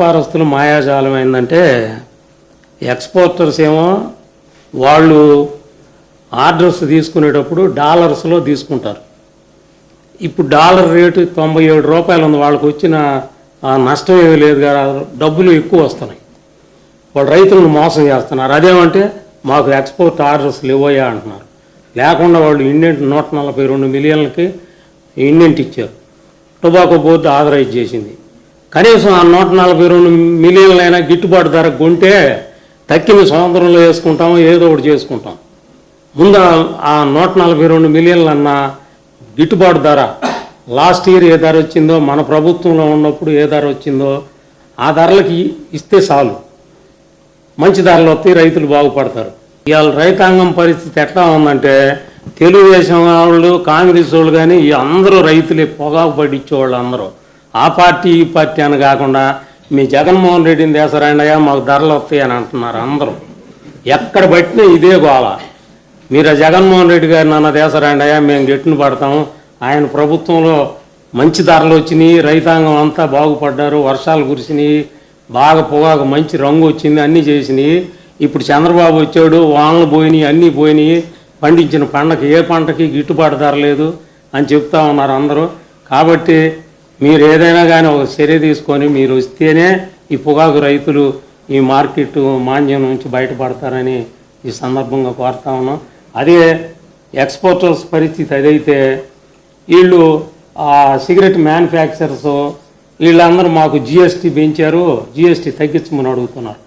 వ్యాపారస్తులు మాయాజాలం ఏంటంటే ఎక్స్పోర్టర్స్ ఏమో వాళ్ళు ఆర్డర్స్ తీసుకునేటప్పుడు డాలర్స్లో తీసుకుంటారు. ఇప్పుడు డాలర్ రేటు 97 రూపాయలు ఉంది, వాళ్ళకి వచ్చిన నష్టం ఏమీ లేదు కదా, డబ్బులు ఎక్కువ వస్తున్నాయి. వాళ్ళు రైతులను మోసం చేస్తున్నారు. అదేమంటే మాకు ఎక్స్పోర్ట్ ఆర్డర్స్ లేవయ్యా అంటున్నారు. లేకుండా వాళ్ళు ఇండెంట్ 142 మిలియన్లకి ఇండెంట్ ఇచ్చారు. టొబాకో బోర్డు ఆథరైజ్ చేసింది. కనీసం ఆ 142 మిలియన్లైనా గిట్టుబాటు ధర కొంటే తక్కిన సముద్రంలో వేసుకుంటాము, ఏదో ఒకటి చేసుకుంటాం. ముందు ఆ 142 మిలియన్లన్నా గిట్టుబాటు ధర లాస్ట్ ఇయర్ ఏ ధర వచ్చిందో, మన ప్రభుత్వంలో ఉన్నప్పుడు ఏ ధర వచ్చిందో ఆ ధరలకి ఇస్తే చాలు, మంచి ధరలు వస్తే రైతులు బాగుపడతారు. ఇవాళ రైతాంగం పరిస్థితి ఎట్లా ఉందంటే తెలుగుదేశం వాళ్ళు, కాంగ్రెస్ వాళ్ళు కానీ అందరూ రైతులే, పొగాకు పడిచ్చేవాళ్ళు అందరూ. ఆ పార్టీ ఈ పార్టీ అని కాకుండా మీ జగన్మోహన్ రెడ్డిని దేశరాండయ్యా మాకు ధరలు వస్తాయి అని అంటున్నారు అందరూ. ఎక్కడ పట్టినా ఇదే గోల. మీరు ఆ జగన్మోహన్ రెడ్డి గారిని అన్న దేశరాండయ్యా మేము గెట్టును పడతాము, ఆయన ప్రభుత్వంలో మంచి ధరలు వచ్చినాయి, రైతాంగం అంతా బాగుపడ్డారు, వర్షాలు కురిసినాయి, బాగా పొగాకు మంచి రంగు వచ్చింది, అన్నీ చేసినాయి. ఇప్పుడు చంద్రబాబు వచ్చాడు, వానలు పోయినాయి, అన్నీ పోయినాయి, పండించిన పంటకి ఏ పంటకి గిట్టుబాటు ధర లేదు అని చెప్తా ఉన్నారు అందరూ. కాబట్టి మీరు ఏదైనా కానీ ఒక చర్య తీసుకొని మీరు వస్తేనే ఈ పొగాకు రైతులు ఈ మార్కెట్ మాంద్యం నుంచి బయటపడతారని ఈ సందర్భంగా కోరుతా ఉన్నాం. అదే ఎక్స్పోర్టర్స్ పరిస్థితి అదైతే వీళ్ళు ఆ సిగరెట్ మ్యానుఫ్యాక్చరర్స్ వీళ్ళందరూ మాకు జిఎస్టీ పెంచారు, జిఎస్టీ తగ్గించమని అడుగుతున్నారు.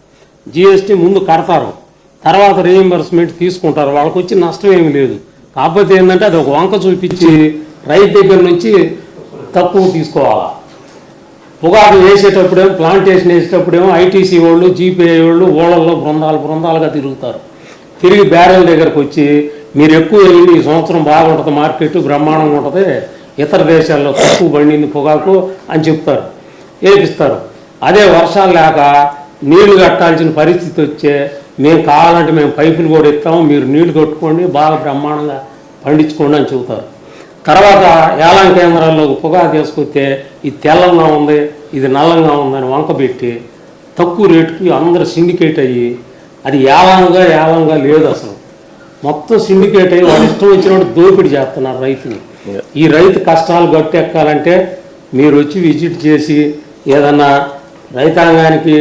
జిఎస్టీ ముందు కడతారు, తర్వాత రీఎంబర్స్మెంట్ తీసుకుంటారు, వాళ్ళకి వచ్చి నష్టం ఏమి లేదు. కాకపోతే ఏంటంటే అది ఒక వంక చూపించి రైతు దగ్గర నుంచి తక్కువ తీసుకోవాలా. పొగాకు వేసేటప్పుడేమో, ప్లాంటేషన్ వేసేటప్పుడేమో ఐటీసీ వాళ్ళు, జీపీఐ వాళ్ళు ఓళ్ళల్లో బృందాలుగా తిరుగుతారు. తిరిగి బ్యారెల్ దగ్గరకు వచ్చి మీరు ఎక్కువ వెళ్ళి ఈ సంవత్సరం బాగుంటుంది, మార్కెట్ బ్రహ్మాండంగా ఉంటుంది, ఇతర దేశాల్లో తక్కువ పండింది పొగాకు అని చెప్తారు, వేపిస్తారు. అదే వర్షాలు లేక నీళ్లు కట్టాల్సిన పరిస్థితి వచ్చే మేము కావాలంటే మేము పైపులు కూడా ఇస్తాము, మీరు నీళ్లు కట్టుకోండి, బాగా బ్రహ్మాండంగా పండించుకోండి అని చెబుతారు. తర్వాత ఏలాం కేంద్రాల్లో పొగాకు తీసుకొస్తే ఇది తెల్లంగా ఉంది, ఇది నల్లంగా ఉందని వంకబెట్టి తక్కువ రేటుకి అందరూ సిండికేట్ అయ్యి అది ఏలంగా లేదు, అసలు మొత్తం సిండికేట్ అయ్యి వాళ్ళు ఇష్టం వచ్చినట్టు దోపిడీ చేస్తున్నారు రైతుని. ఈ రైతు కష్టాలు గట్టెక్కాలంటే మీరు వచ్చి విజిట్ చేసి ఏదన్నా రైతాంగానికి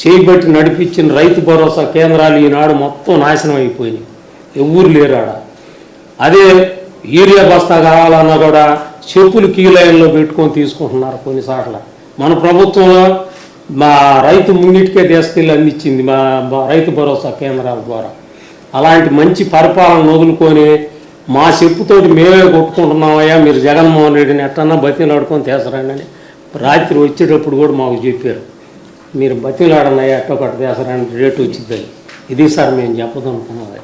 చేయబట్టి నడిపించిన రైతు భరోసా కేంద్రాలు ఈనాడు మొత్తం నాశనం అయిపోయినాయి, ఎవరు లేరాడ. అదే యూరియా బస్తా కావాలన్నా కూడా చెప్పులు క్యూ లైన్లో పెట్టుకొని తీసుకుంటున్నారు కొన్నిసార్లు. మన ప్రభుత్వంలో మా రైతు మున్నిటికే తీసుకెళ్ళి అందించింది మా రైతు భరోసా కేంద్రాల ద్వారా. అలాంటి మంచి పరిపాలన వదులుకొని మా చెప్పుతోటి మేమే కొట్టుకుంటున్నామయ్యా, మీరు జగన్మోహన్ రెడ్డిని ఎట్టన్నా బతిలాడుకొని తీసరండి అని రాత్రి వచ్చేటప్పుడు కూడా మాకు చెప్పారు, మీరు బతిలాడన్నయ్యా ఎట్టో కట్ట తీసరండి, రేటు వచ్చిందని. ఇది సార్ మేము చెప్పదనుకున్నది.